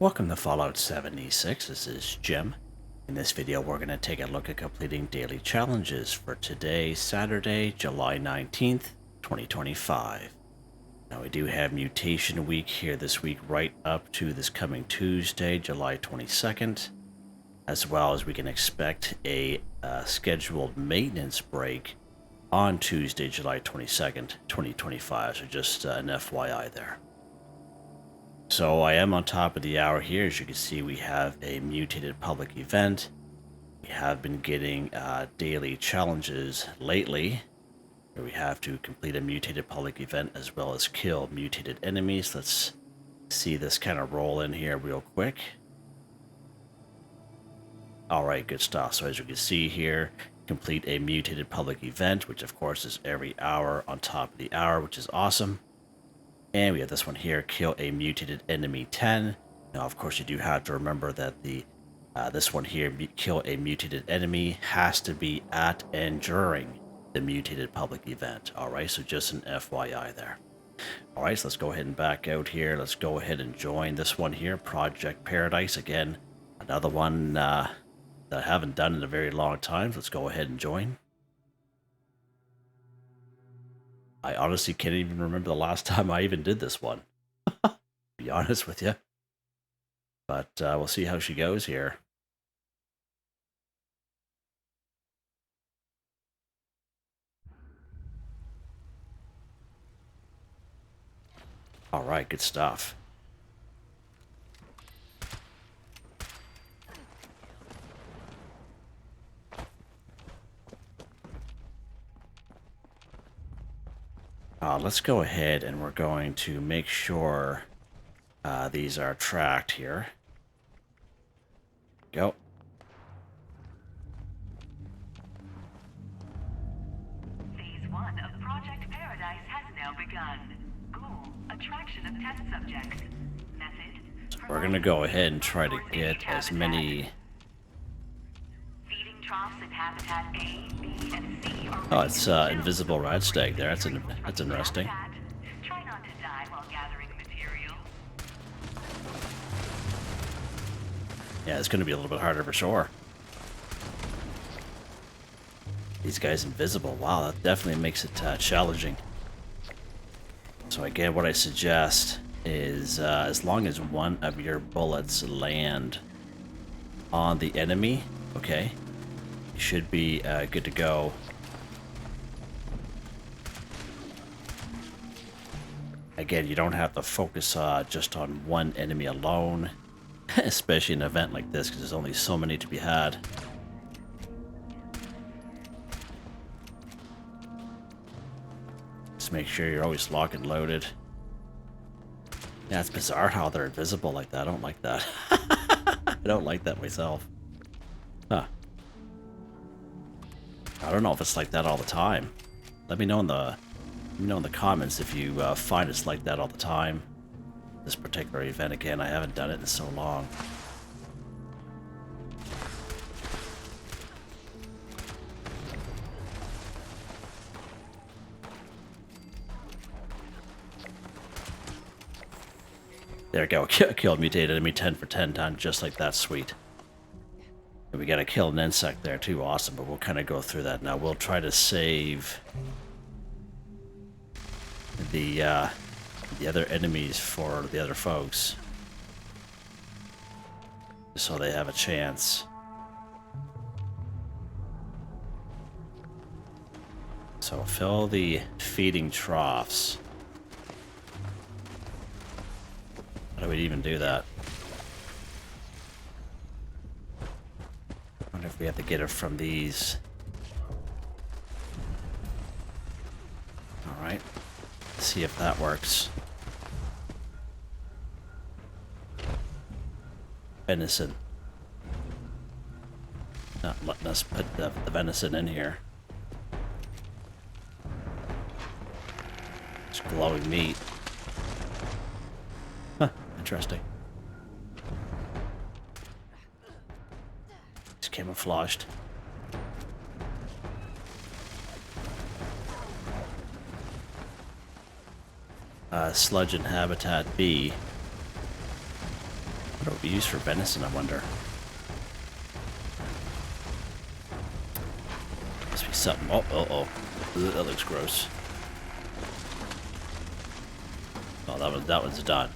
Welcome to Fallout 76. This is Jim. In this video, we're going to take a look at completing daily challenges for today, Saturday, July 19th, 2025. Now, we do have Mutation Week here this week right up to this coming Tuesday, July 22nd, as well as we can expect a scheduled maintenance break on Tuesday, July 22nd, 2025. So just an FYI there. So I am on top of the hour here. As you can see, we have a mutated public event. We have been getting daily challenges lately, where we have to complete a mutated public event as well as kill mutated enemies. Let's see this kind of roll in here real quick. Alright, good stuff. So as you can see here, complete a mutated public event, which of course is every hour on top of the hour, which is awesome. And we have this one here, kill a mutated enemy 10. Now, of course, you do have to remember that the this one here, kill a mutated enemy, has to be at and during the mutated public event. All right, so just an FYI there. All right, so let's go ahead and back out here. Let's go ahead and join this one here, Project Paradise. Again, another one that I haven't done in a very long time. So let's go ahead and join. I honestly can't even remember the last time I even did this one, to be honest with you. But we'll see how she goes here. All right, good stuff. Let's go ahead and we're going to make sure these are tracked here. Go. Phase 1 of Project Paradise has now begun. Ghoul, attraction of test subjects. Method. So we're going to go ahead and try to get as many... Feeding troughs in habitat A, B, and C are... Oh, it's invisible rat stag there. That's interesting. Try not to die while gathering material. Yeah, it's going to be a little bit harder for sure. These guys invisible. Wow, that definitely makes it challenging. So again, what I suggest is as long as one of your bullets land on the enemy, okay, you should be good to go. Again, you don't have to focus just on one enemy alone, especially in an event like this, because there's only so many to be had. Just make sure you're always locked and loaded. Yeah, it's bizarre how they're invisible like that. I don't like that. I don't like that myself. Huh. I don't know if it's like that all the time. Let me know in the comments if you find it's like that all the time. This particular event, again, I haven't done it in so long. There we go. Killed mutated enemy 10 for 10 times, just like that. Sweet. And we gotta kill an insect there too. Awesome, but we'll kind of go through that now. We'll try to save the other enemies for the other folks, so they have a chance. So fill the feeding troughs. How do we even do that? I wonder if we have to get it from these. All right. See if that works. Venison. Not letting us put the venison in here. It's glowing meat. Huh, interesting. It's camouflaged. Sludge in Habitat B. What do we use for venison, I wonder? Must be something. Oh. Ugh, that looks gross. Oh, that one's done.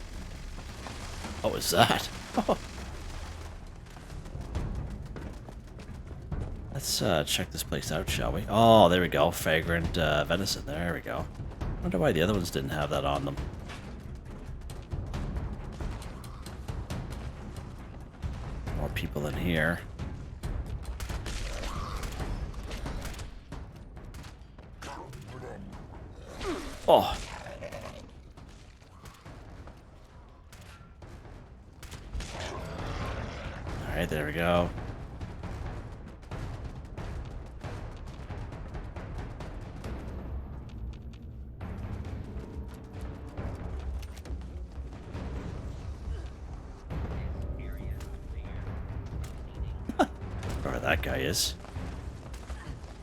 What was that? Oh. Let's check this place out, shall we? Oh, there we go. Fragrant venison. There we go. Wonder why the other ones didn't have that on them. More people in here. Oh. Alright, there we go. Where that guy is.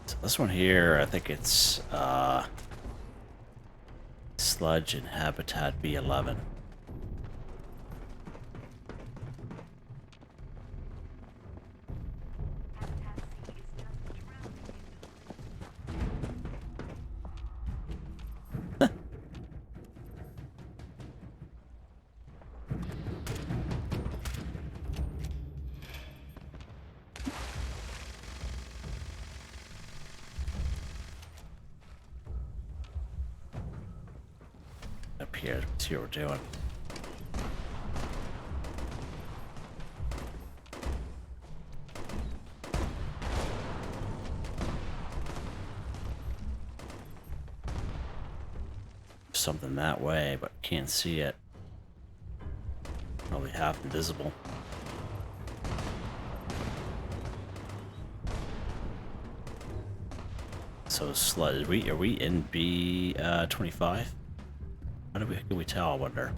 So this one here, I think it's sludge and habitat B11. Up here, let's see what we're doing. Something that way, but can't see it. Probably half invisible. So sludge. Are we in B25? How can we tell, I wonder?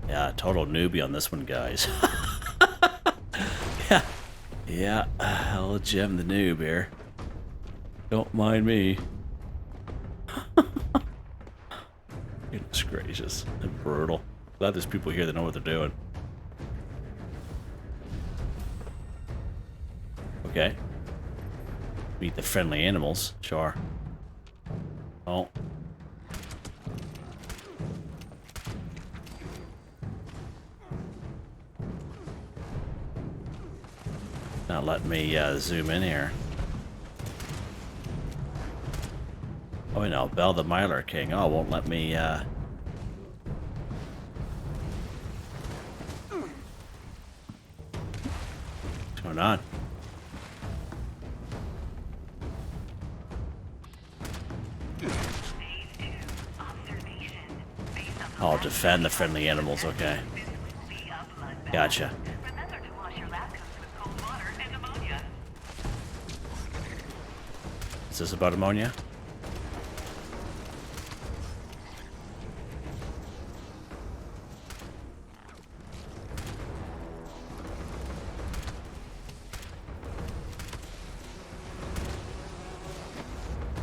Yeah, total newbie on this one, guys. Yeah, hell, Jim the noob here. Don't mind me. Goodness gracious, that's brutal. Glad there's people here that know what they're doing. Okay. Meet the friendly animals, sure. Oh. Not letting me zoom in here. Oh no, Bell the Myler King. Oh, won't let me What's going on? Oh, defend the friendly animals, okay. Gotcha. Is this about ammonia?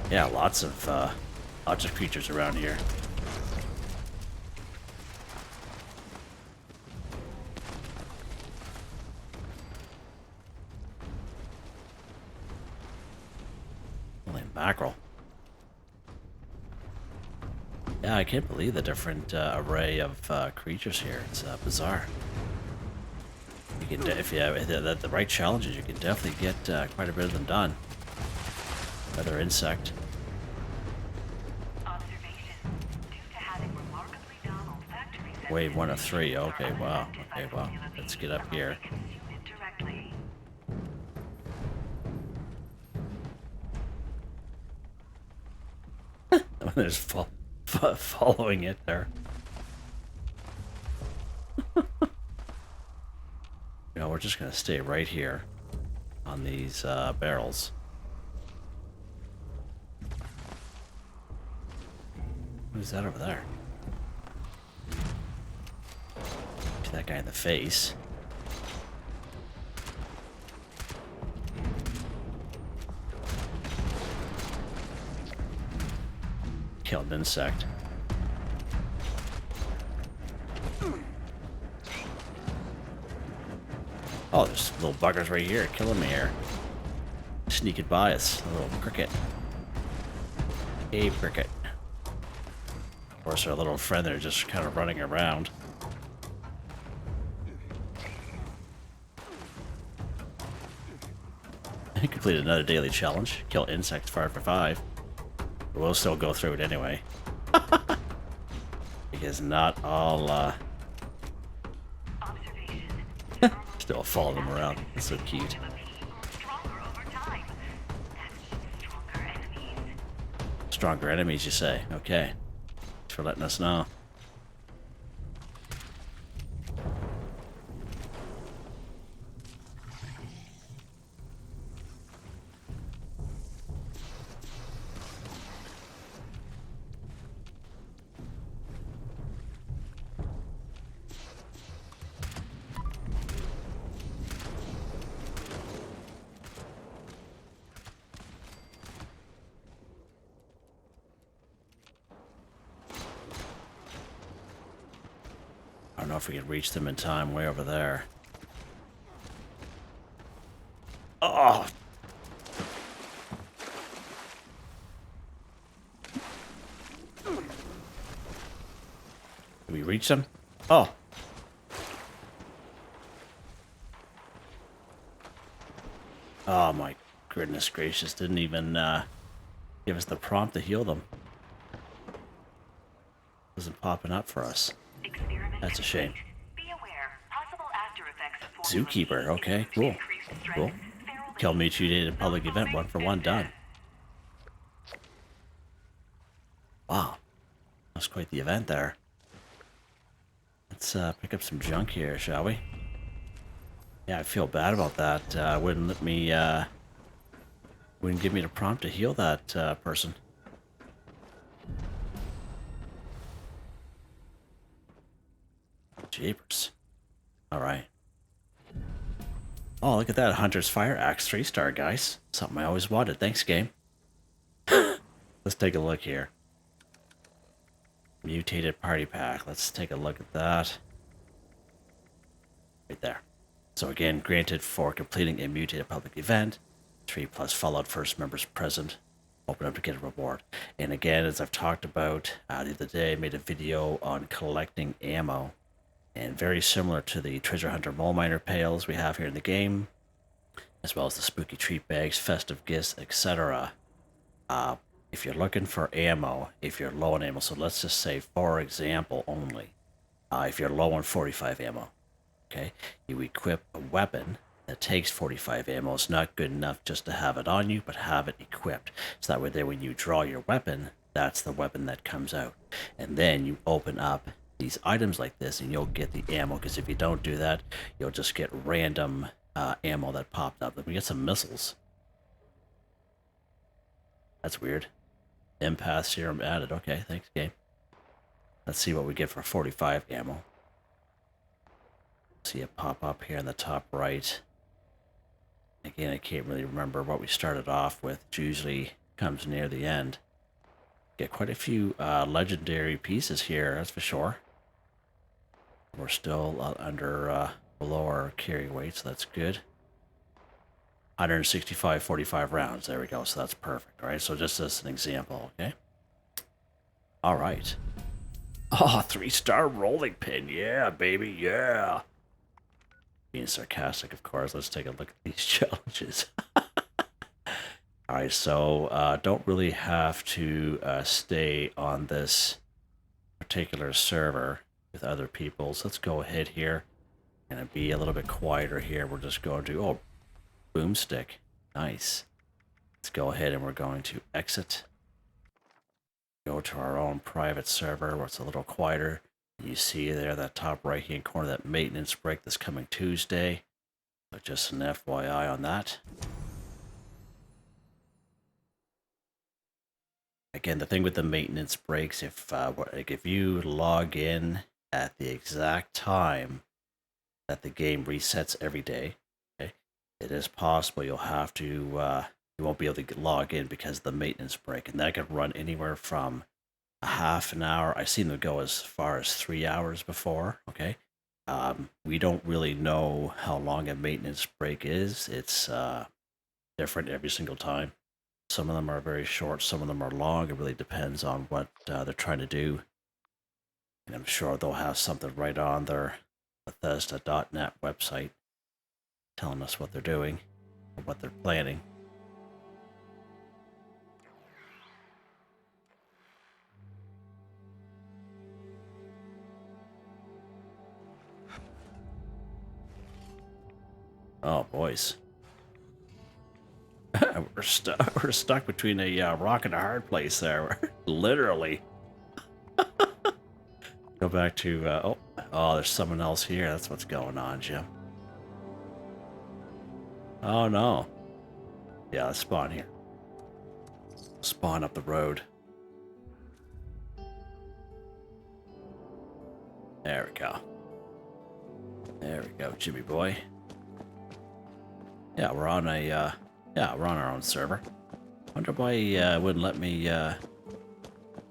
Yeah, lots of creatures around here. Mackerel. Yeah, I can't believe the different array of creatures here. It's bizarre. You can, if you have the right challenges, you can definitely get quite a bit of them done. Another insect. Wave 1 of 3. Okay, wow. Okay, well, let's get up here. There's following it there. You know, we're just gonna stay right here on these barrels. What is that over there? Get that guy in the face. Killed an insect. Oh, there's little buggers right here killing me here. Sneaking by us. A little cricket. Hey, cricket. Of course, our little friend there just kind of running around. I completed another daily challenge. Kill insects 5 for 5. We'll still go through it anyway. Because not all, still following them around. That's so cute. Stronger enemies, you say? Okay. Thanks for letting us know. I don't know if we can reach them in time way over there. Oh! Can we reach them? Oh! Oh my goodness gracious, didn't even give us the prompt to heal them. Wasn't popping up for us. That's a shame. Zookeeper, okay, cool. Cool. Kill Mutated public event, 1 for 1, done. Wow. That's quite the event there. Let's pick up some junk here, shall we? Yeah, I feel bad about that. Wouldn't let me, wouldn't give me the prompt to heal that person. Jeepers. Alright. Oh, look at that. Hunter's Fire Axe 3-star, guys. Something I always wanted. Thanks, game. Let's take a look here. Mutated Party Pack. Let's take a look at that. Right there. So again, granted for completing a mutated public event. 3 plus Fallout First members present. Open up to get a reward. And again, as I've talked about the other day, I made a video on collecting ammo. And very similar to the Treasure Hunter Mole Miner pails we have here in the game, as well as the spooky treat bags, festive gifts, etc. If you're looking for ammo, if you're low on ammo, so let's just say, for example, only, if you're low on 45 ammo, okay, you equip a weapon that takes 45 ammo. It's not good enough just to have it on you, but have it equipped. So that way there, when you draw your weapon, that's the weapon that comes out. And then you open up these items like this and you'll get the ammo, because if you don't do that, you'll just get random ammo that popped up. Let me get some missiles. That's weird. Empath serum added. Okay, thanks, game. Let's see what we get for 45 ammo. See it pop up here in the top right. Again, I can't really remember what we started off with. It usually comes near the end. Get quite a few legendary pieces here, that's for sure. We're still under below our carry weight, so that's good. 165 45 rounds. There we go. So that's perfect. All right. So just as an example, okay. All right. Oh, 3-star rolling pin. Yeah, baby. Yeah. Being sarcastic, of course. Let's take a look at these challenges. All right, so don't really have to stay on this particular server with other people. So let's go ahead here and be a little bit quieter here. We're just going to, oh, boomstick. Nice. Let's go ahead and we're going to exit. Go to our own private server where it's a little quieter. You see there that top right hand corner, that maintenance break this coming Tuesday. So just an FYI on that. Again, the thing with the maintenance breaks, if you log in at the exact time that the game resets every day, okay, it is possible you'll have to, you won't be able to log in because of the maintenance break, and that could run anywhere from a half an hour. I've seen them go as far as 3 hours before. Okay, we we don't really know how long a maintenance break is. It's different every single time. Some of them are very short, some of them are long. It really depends on what they're trying to do. And I'm sure they'll have something right on their Bethesda.net website telling us what they're doing or what they're planning. Oh, boys. we're stuck between a rock and a hard place there. Literally. Go back to, oh, there's someone else here. That's what's going on, Jim. Oh, no. Yeah, let's spawn here. Spawn up the road. There we go. There we go, Jimmy boy. Yeah, we're on we're on our own server. Wonder why he wouldn't let me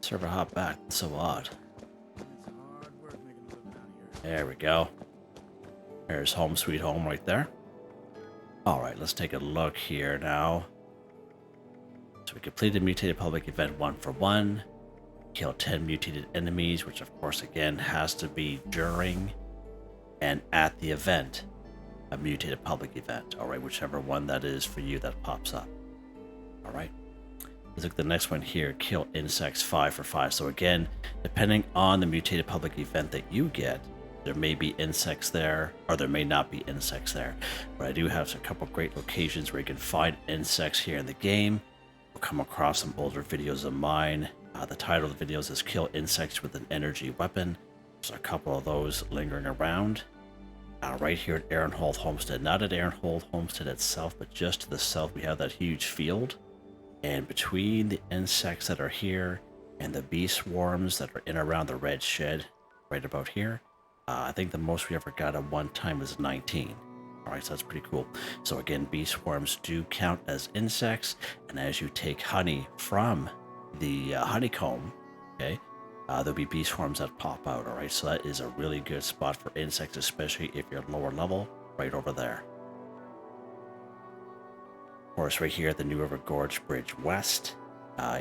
server hop back. It's so odd. There we go. There's home sweet home right there. Alright, let's take a look here now. So we completed Mutated Public Event 1 for 1. Killed 10 mutated enemies, which of course again has to be during and at the event. A Mutated Public Event. Alright, whichever one that is for you that pops up. Alright. Let's look at the next one here. Kill insects 5 for 5. So again, depending on the Mutated Public Event that you get, there may be insects there, or there may not be insects there. But I do have a couple great locations where you can find insects here in the game. You'll come across some older videos of mine. The title of the videos is Kill Insects with an Energy Weapon. There's a couple of those lingering around. Right here at Aaronhold Homestead. Not at Aaronhold Homestead itself, but just to the south we have that huge field. And between the insects that are here and the bee swarms that are in around the red shed, right about here, I think the most we ever got at one time is 19. Alright, so that's pretty cool. So again, bee swarms do count as insects, and as you take honey from the honeycomb, okay, there'll be bee swarms that pop out. Alright, so that is a really good spot for insects, especially if you're lower level, right over there. Of course, right here at the New River Gorge Bridge West,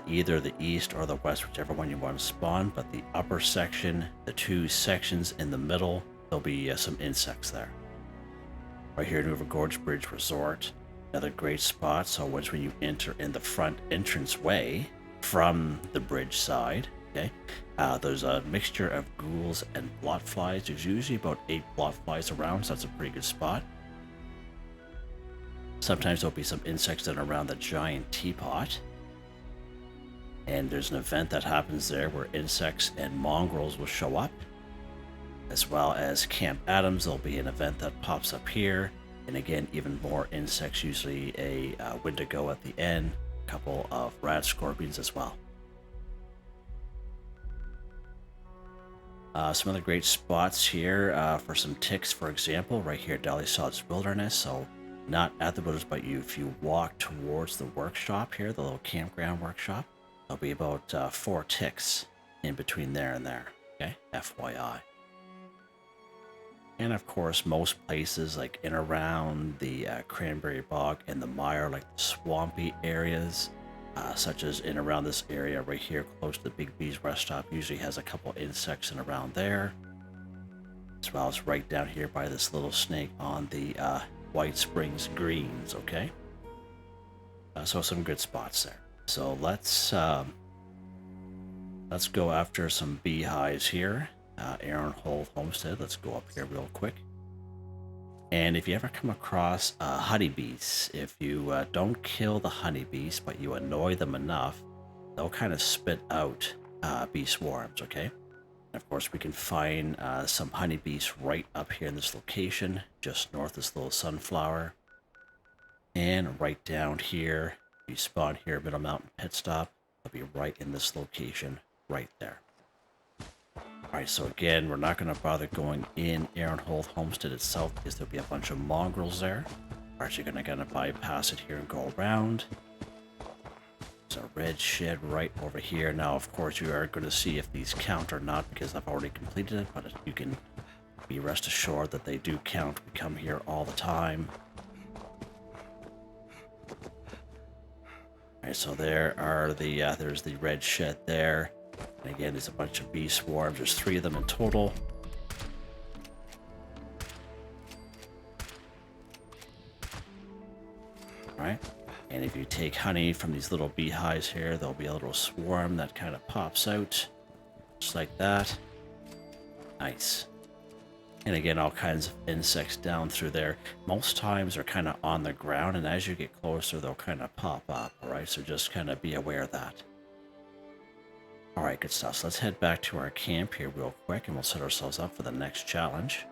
either the east or the west, whichever one you want to spawn, but the upper section, the two sections in the middle, there'll be some insects there. Right here, New River Gorge Bridge Resort, another great spot. So once when you enter in the front entrance way from the bridge side, okay, there's a mixture of ghouls and bloatflies. There's usually about 8 bloatflies around, so that's a pretty good spot. Sometimes there'll be some insects that are around the giant teapot. And there's an event that happens there where insects and mongrels will show up. As well as Camp Adams, there'll be an event that pops up here. And again, even more insects, usually a Wendigo at the end, a couple of rat scorpions as well. Some other great spots here for some ticks, for example, right here at Dalisod's Wilderness. So not at the wilderness, but if you walk towards the workshop here, the little campground workshop, there'll be about 4 ticks in between there and there, okay? FYI. And of course, most places like in around the Cranberry Bog and the Mire, like the swampy areas, such as in around this area right here, close to the Big B's rest stop, usually has a couple insects in around there. As well as right down here by this little snake on the White Springs Greens, okay? So some good spots there. So let's go after some beehives here. Aaronhold Homestead. Let's go up here real quick. And if you ever come across honeybees, if you don't kill the honeybees, but you annoy them enough, they'll kind of spit out bee swarms, okay? And of course, we can find some honeybees right up here in this location, just north of this little sunflower. And right down here, you spawn here, Middle Mountain Pit Stop, they'll be right in this location, right there. Alright, so again, we're not going to bother going in Aaronhold Homestead itself because there'll be a bunch of mongrels there. We're actually going to bypass it here and go around. There's a red shed right over here. Now, of course, you are going to see if these count or not because I've already completed it, but you can be rest assured that they do count. We come here all the time. Alright, so there are the, there's the red shed there. And again, there's a bunch of bee swarms. There's 3 of them in total. Alright, and if you take honey from these little beehives here, there'll be a little swarm that kind of pops out. Just like that. Nice. And again, all kinds of insects down through there. Most times they're kind of on the ground, and as you get closer, they'll kind of pop up. Alright, so just kind of be aware of that. Alright, good stuff. So let's head back to our camp here real quick, and we'll set ourselves up for the next challenge.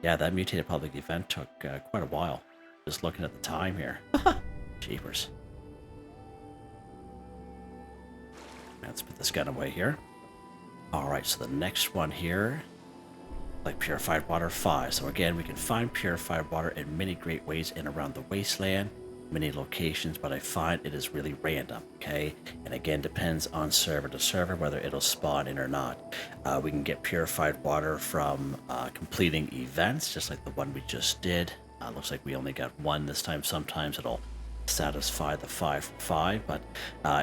Yeah, that mutated public event took quite a while. Just looking at the time here. Jeepers. Let's put this gun away here. Alright, so the next one here, like Purified Water 5. So again, we can find Purified Water in many great ways in around the wasteland, many locations, but I find it is really random, okay? And again, depends on server to server whether it'll spawn in or not. We can get Purified Water from completing events, just like the one we just did. Looks like we only got 1 this time. Sometimes it'll satisfy the 5 for 5, but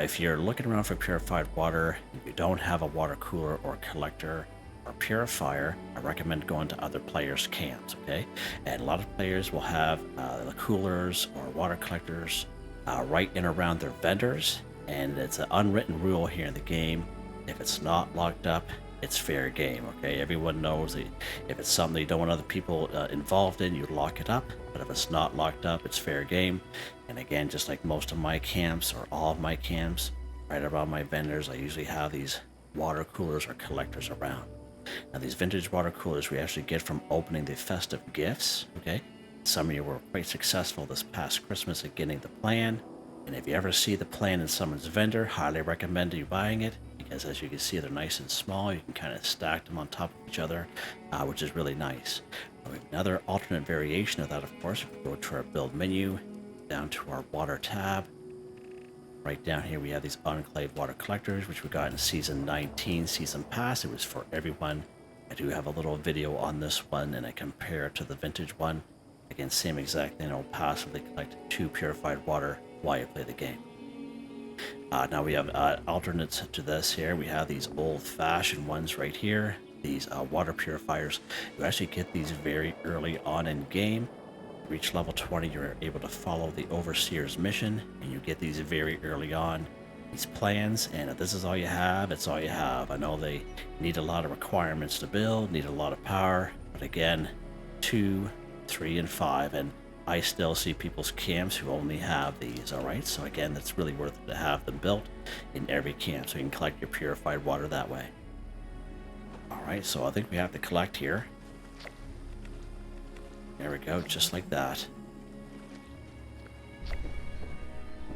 if you're looking around for Purified Water and you don't have a water cooler or collector or purifier, I recommend going to other players' camps, okay? And a lot of players will have the coolers or water collectors right in around their vendors, and it's an unwritten rule here in the game. If it's not locked up, it's fair game, okay? Everyone knows that if it's something you don't want other people involved in, you lock it up. But if it's not locked up, it's fair game. And again, just like most of my camps, or all of my camps, right around my vendors, I usually have these water coolers or collectors around. Now, these vintage water coolers we actually get from opening the festive gifts, okay? Some of you were quite successful this past Christmas at getting the plan. And if you ever see the plan in someone's vendor, highly recommend you buying it, because as you can see, they're nice and small. You can kind of stack them on top of each other, which is really nice. Another alternate variation of that, of course, if we go to our build menu, down to our water tab. Right down here, we have these Enclave water collectors, which we got in Season 19 Season Pass. It was for everyone. I do have a little video on this one, and I compare it to the vintage one. Again, same exact thing. I'll passively collect 2 purified water while you play the game. Now we have alternates to this here. We have these old-fashioned ones right here. These water purifiers. You actually get these very early on in game. Reach level 20, you're able to follow the Overseer's mission, and you get these very early on. These plans, and if this is all you have, it's all you have. I know they need a lot of requirements to build, need a lot of power, but again, 2, 3, and 5, and I still see people's camps who only have these, alright? So again, that's really worth it to have them built in every camp, so you can collect your purified water that way. Alright, so I think we have to collect here. There we go, just like that.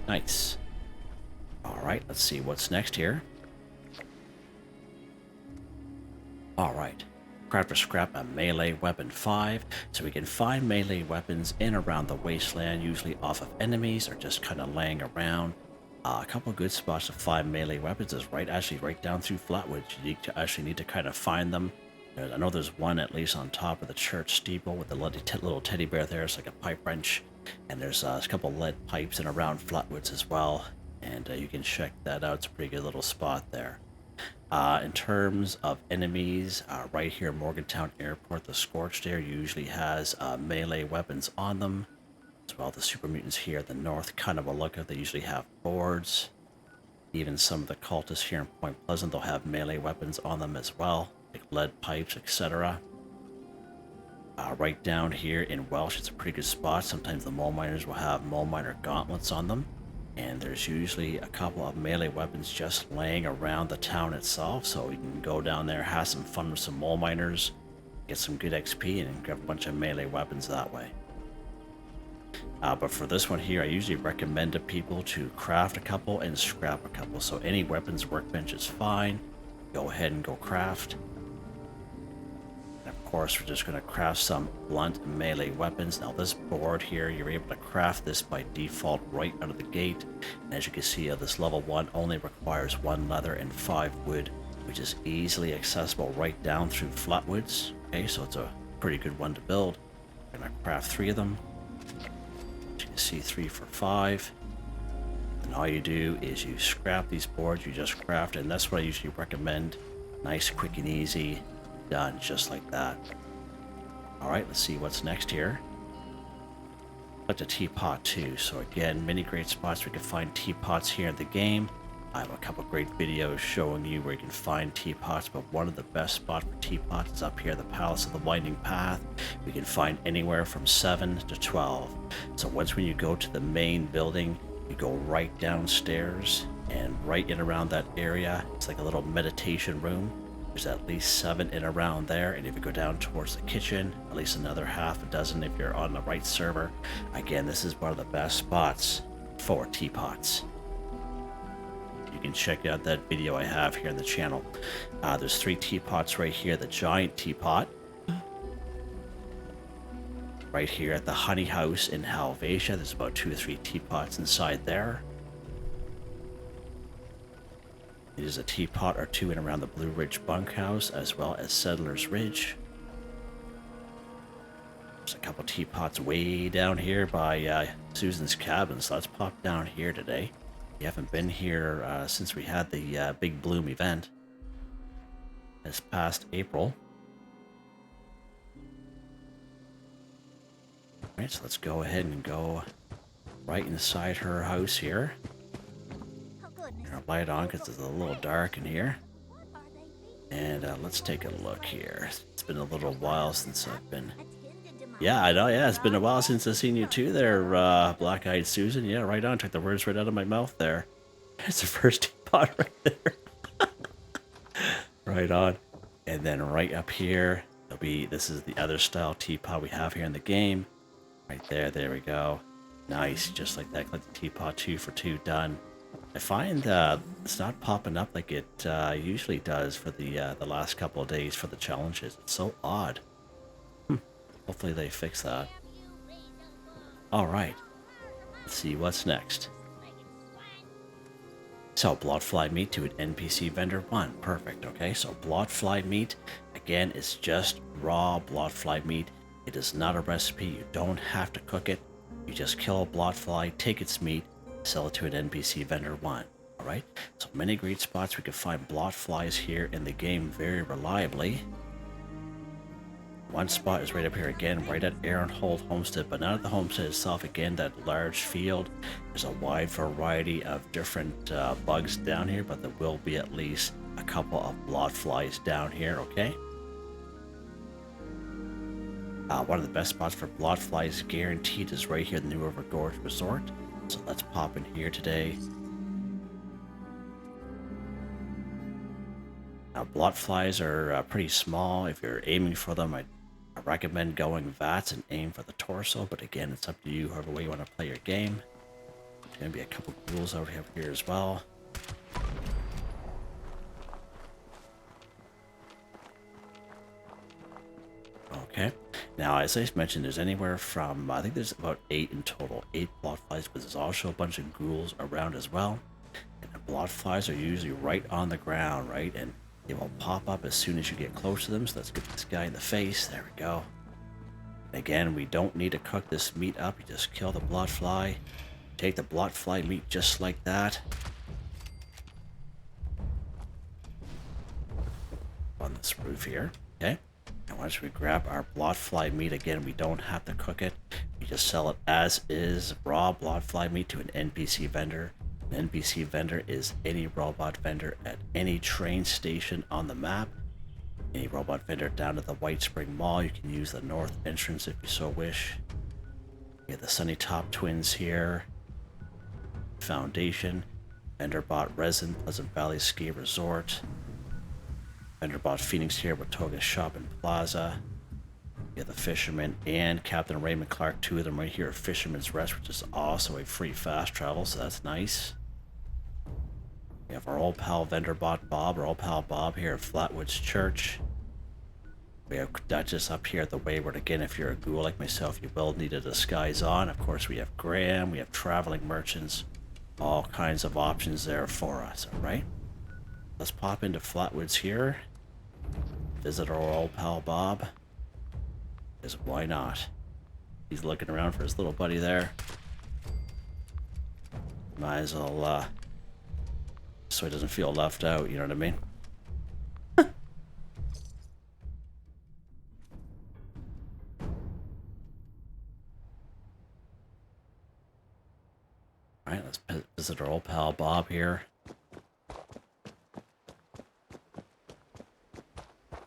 Nice. Alright, let's see what's next here. Alright. Craft or scrap a melee weapon 5. So we can find melee weapons in around the wasteland, usually off of enemies or just kind of laying around. A couple good spots to find melee weapons is actually right down through Flatwood. You actually need to kind of find them. I know there's one at least on top of the church steeple with the little teddy bear there. It's like a pipe wrench. And there's a couple lead pipes in around Flatwoods as well. And you can check that out. It's a pretty good little spot there. In terms of enemies, right here Morgantown Airport, the Scorched Air usually has melee weapons on them. As well, the super mutants here at the north, kind of a lookout. They usually have boards. Even some of the cultists here in Point Pleasant, they'll have melee weapons on them as well, like lead pipes, etc. Right down here in Welsh, it's a pretty good spot. Sometimes the mole miners will have mole miner gauntlets on them. And there's usually a couple of melee weapons just laying around the town itself, so you can go down there, have some fun with some mole miners, get some good XP, and grab a bunch of melee weapons that way. But for this one here, I usually recommend to people to craft a couple and scrap a couple. So any weapons workbench is fine. Go ahead and go craft. And of course, we're just going to craft some blunt melee weapons. Now this board here, you're able to craft this by default right out of the gate. And as you can see, this level 1 only requires 1 leather and 5 wood which is easily accessible right down through Flatwoods. Okay, so it's a pretty good one to build. I'm gonna craft 3 of them. As you can see, 3 for 5. And all you do is you scrap these boards, you just craft, and that's what I usually recommend. Nice, quick and easy, done just like that. Alright, let's see what's next here. Like a teapot too, so again, many great spots we can find teapots here in the game. I have a couple great videos showing you where you can find teapots, but one of the best spots for teapots is up here, the Palace of the Winding Path. We can find anywhere from 7 to 12. So once when you go to the main building, you go right downstairs, and right in around that area, it's like a little meditation room. There's at least 7 in around there, and if you go down towards the kitchen, at least another half a dozen if you're on the right server. Again, this is one of the best spots for teapots. You can check out that video I have here on the channel. There's 3 teapots right here. The giant teapot, right here at the Honey House in Helvetia. There's about 2 or 3 teapots inside there. There's a teapot or 2 in around the Blue Ridge Bunkhouse, as well as Settlers Ridge. There's a couple teapots way down here by Susan's cabin, so let's pop down here today. We haven't been here since we had the Big Bloom event this past April. Alright, so let's go ahead and go right inside her house here. Our light on because it's a little dark in here. And let's take a look here. It's been a little while since I've been... Yeah, I know, yeah, it's been a while since I've seen you too there, Black-Eyed Susan. Yeah, right on, took the words right out of my mouth there. It's the first teapot right there. Right on. And then right up here, there'll be, this is the other style teapot we have here in the game. Right there, there we go. Nice, just like that, like the teapot 2 for 2 done. I find it's not popping up like it usually does for the last couple of days for the challenges. It's so odd. Hopefully they fix that. Alright, let's see what's next. So, Bloatfly meat to an NPC vendor 1. Perfect, okay? So, Bloatfly meat, again, is just raw Bloatfly meat. It is not a recipe. You don't have to cook it. You just kill a Bloatfly, take its meat, sell it to an NPC vendor 1. Alright? So, many great spots we can find Bloatflies here in the game very reliably. One spot is right up here again, right at Aaronhold Homestead, but not at the homestead itself. Again, that large field. There's a wide variety of different bugs down here, but there will be at least a couple of Bloatflies down here, okay? One of the best spots for Bloatflies guaranteed is right here in the New River Gorge Resort. So let's pop in here today. Now, Bloatflies are pretty small. If you're aiming for them, I recommend going VATS and aim for the torso, but again, it's up to you, however way you want to play your game. There's going to be a couple ghouls over here as well. Okay, now as I mentioned, there's anywhere from, I think there's about 8 in total, 8 Bloatflies, but there's also a bunch of ghouls around as well. And the Bloatflies are usually right on the ground, right? And they will pop up as soon as you get close to them. So let's get this guy in the face. There we go. And again, we don't need to cook this meat up. You just kill the Bloatfly. Take the Bloatfly meat just like that. On this roof here. Okay. And once we grab our Bloatfly meat, again, we don't have to cook it. We just sell it as is, raw Bloatfly meat to an NPC vendor. An NPC vendor is any robot vendor at any train station on the map. Any robot vendor down at the White Spring Mall. You can use the north entrance if you so wish. We have the Sunny Top Twins here. Foundation. Vendor bought Resin, Pleasant Valley Ski Resort. Vendor bought Phoenix here, Watoga Shopping Plaza. We have the Fisherman and Captain Raymond Clark, 2 of them right here at Fisherman's Rest, which is also a free fast travel, so that's nice. We have our old pal vendor bought Bob, our old pal Bob here at Flatwoods Church. We have Duchess up here at the Wayward. Again, if you're a ghoul like myself, you will need a disguise on. Of course, we have Graham, we have traveling merchants, all kinds of options there for us, alright? let's pop into Flatwoods here. Visit our old pal Bob. Because why not? He's looking around for his little buddy there. Might as well, so he doesn't feel left out, you know what I mean? Alright, let's visit our old pal Bob here.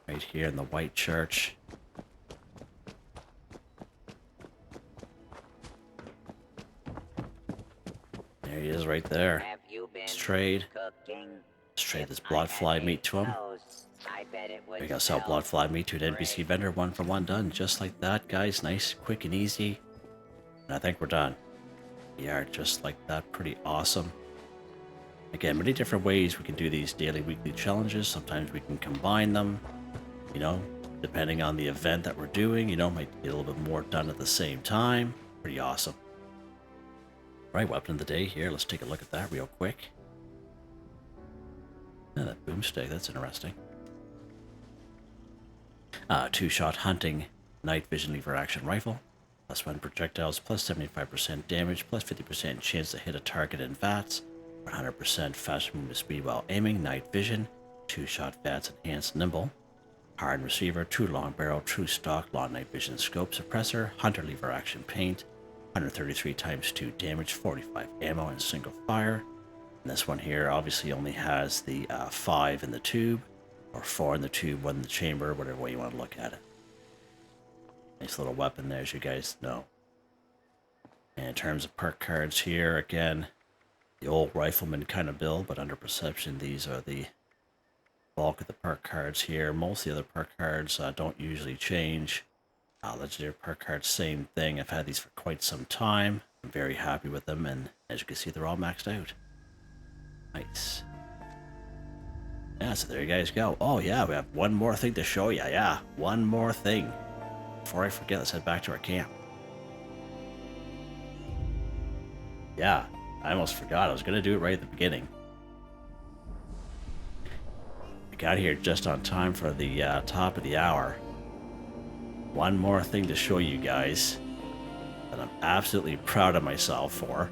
Right here in the white church. There he is right there. Let's trade. Let's trade this Bloatfly meat to him. We gotta sell Bloatfly meat to an NPC vendor, 1 for 1 done. Just like that, guys. Nice, quick, and easy. And I think we're done. We are just like that. Pretty awesome. Again, many different ways we can do these daily, weekly challenges. Sometimes we can combine them. You know, depending on the event that we're doing, you know, might get a little bit more done at the same time. Pretty awesome. Right, weapon of the day here. Let's take a look at that real quick. Oh, that boomstick, that's interesting. 2-shot hunting night vision lever action rifle. +1 projectiles, +75% damage, +50% chance to hit a target in VATS. 100% fast movement speed while aiming, night vision. 2-shot VATS enhanced nimble. Hard receiver, true long barrel, true stock, long night vision scope suppressor, hunter lever action paint, 133 times 2 damage, 45 ammo and single fire. And this one here obviously only has the 5 in the tube, or 4 in the tube, 1 in the chamber, whatever way you want to look at it. Nice little weapon there, as you guys know. And in terms of perk cards here, again, the old rifleman kind of build, but under perception, these are the bulk of the perk cards here. Most of the other perk cards don't usually change. Legendary perk cards, same thing. I've had these for quite some time. I'm very happy with them, and as you can see, they're all maxed out. Nice. Yeah, so there you guys go. Oh yeah, we have one more thing to show you. Yeah, one more thing. Before I forget, let's head back to our camp. Yeah, I almost forgot. I was going to do it right at the beginning. I got here just on time for the top of the hour. One more thing to show you guys that I'm absolutely proud of myself for.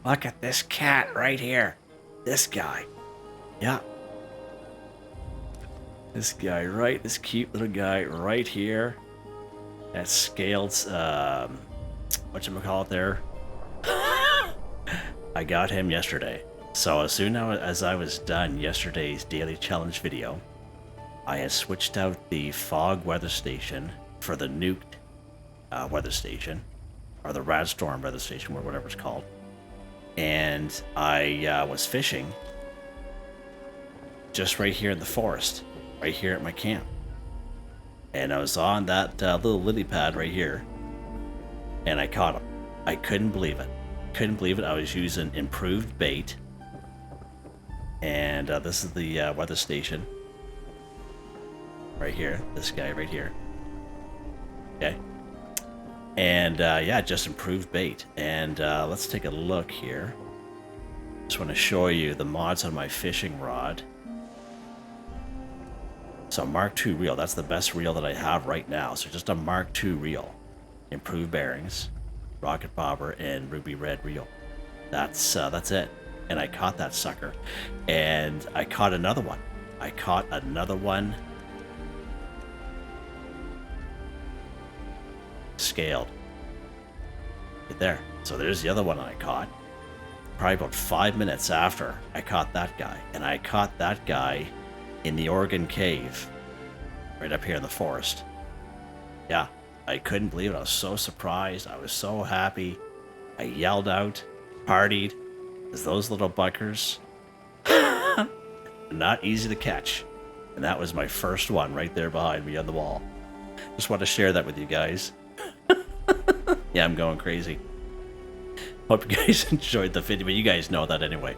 Look at this cat right here. This guy. Yeah. This guy, right? This cute little guy right here. That scaled, whatchamacallit there? I got him yesterday. So as soon as I was done yesterday's daily challenge video, I had switched out the fog weather station for the nuked weather station, or the Radstorm weather station, or whatever it's called. And I was fishing just right here in the forest, right here at my camp. And I was on that little lily pad right here, and I caught him. I couldn't believe it. Couldn't believe it. I was using improved bait. And this is the weather station. Right here. This guy right here. Okay. And yeah, just improved bait. And let's take a look here. Just want to show you the mods on my fishing rod. So Mark II reel. That's the best reel that I have right now. So just a Mark II reel. Improved bearings. Rocket bobber and ruby red reel. That's it. And I caught that sucker. And I caught another one. I caught another one. Scaled. Right there. So there's the other one I caught. Probably about 5 minutes after I caught that guy. And I caught that guy in the Oregon Cave. Right up here in the forest. Yeah. I couldn't believe it. I was so surprised. I was so happy. I yelled out, partied, because those little buckers are not easy to catch. And that was my first one right there behind me on the wall. Just want to share that with you guys. Yeah, I'm going crazy. Hope you guys enjoyed the video, but you guys know that anyway.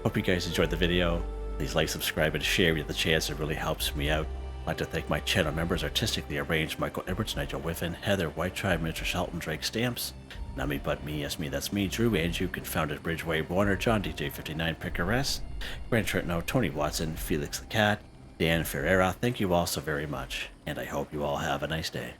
Hope you guys enjoyed the video. Please like, subscribe, and share if you have the chance. It really helps me out. I'd like to thank my channel members, Artistically Arranged, Michael Edwards, Nigel Wiffen, Heather, Whitetribe, Mr. Shelton, Drake Stamps, NotMeButMeYesMeThatsMe, Drew, Andrew, Confoundedbridge, Waywarner, John, DJ59, Picquerist, Gwen Trutnau, Tony Watson, FelixTheKat, Dan Ferreira. Thank you all so very much, and I hope you all have a nice day.